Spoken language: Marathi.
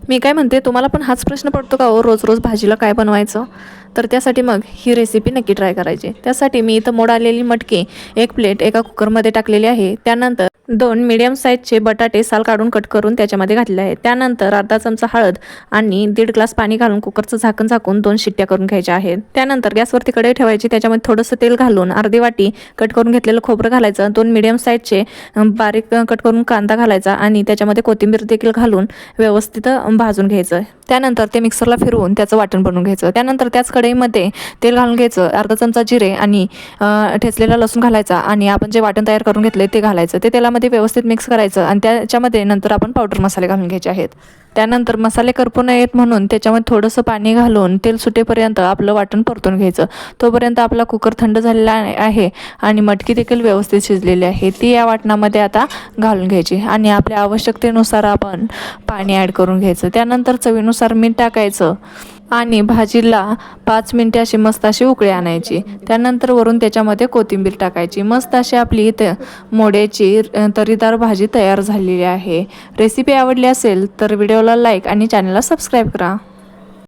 मी काय म्हणते, तुम्हाला पण हाच प्रश्न पडतो का हो, रोज रोज भाजीला काय बनवायचं? तर त्यासाठी मग ही रेसिपी नक्की ट्राय करायची। त्यासाठी मी इथं मोड आलेली मटकी एक प्लेट एका कुकरमध्ये टाकलेली आहे। त्यानंतर 2 मीडियम साईजचे बटाटे साल काढून कट करून त्याच्यामध्ये घातले आहे। त्यानंतर अर्धा चमचा हळद आणि 1.5 ग्लास पाणी घालून कुकरचं झाकण झाकून 2 शिट्ट्या करून घ्यायच्या आहेत। त्यानंतर गॅसवरती कढई ठेवायची, त्याच्यामध्ये थोडंसं तेल घालून अर्धी वाटी कट करून घेतलेलं खोबरं घालायचं, 2 मीडियम साईजचे बारीक कट करून कांदा घालायचा आणि त्याच्यामध्ये कोथिंबीर देखील घालून व्यवस्थित भाजून घ्यायचं। त्यानंतर ते मिक्सरला फिरवून त्याचं वाटण बनवून घ्यायचं। त्यानंतर त्याच कढईमध्ये तेल घालून घ्यायचं, अर्धा चमचा जिरे आणि ठेचलेला लसूण घालायचा आणि आपण जे वाटण तयार करून घेतले ते घालायचं। ते तेलामध्ये व्यवस्थित मिक्स करायचं आणि त्याच्यामध्ये नंतर आपण पावडर मसाले घालून घ्यायचे आहेत। त्यानंतर मसाले करपू नयेत म्हणून त्याच्यामध्ये थोडंसं पाणी घालून तेल सुटेपर्यंत आपलं वाटण परतून घ्यायचं। तोपर्यंत आपला कुकर थंड झालेला आहे आणि मटकी देखील व्यवस्थित शिजलेली आहे। ती या वाटणामध्ये आता घालून घ्यायची आणि आपल्या आवश्यकतेनुसार आपण पाणी ॲड करून घ्यायचं। त्यानंतर चवीनुसार मीठ टाकायचं आणि भाजीला 5 मिनिटे अशी मस्त अशी उकळी आणायची। त्यानंतर वरून त्याच्यामध्ये कोथिंबीर टाकायची। मस्त अशी आपली इथे मोड्याची तरीदार भाजी तयार झालेली आहे। रेसिपी आवडली असेल तर व्हिडिओला लाईक आणि चॅनलला सबस्क्राईब करा।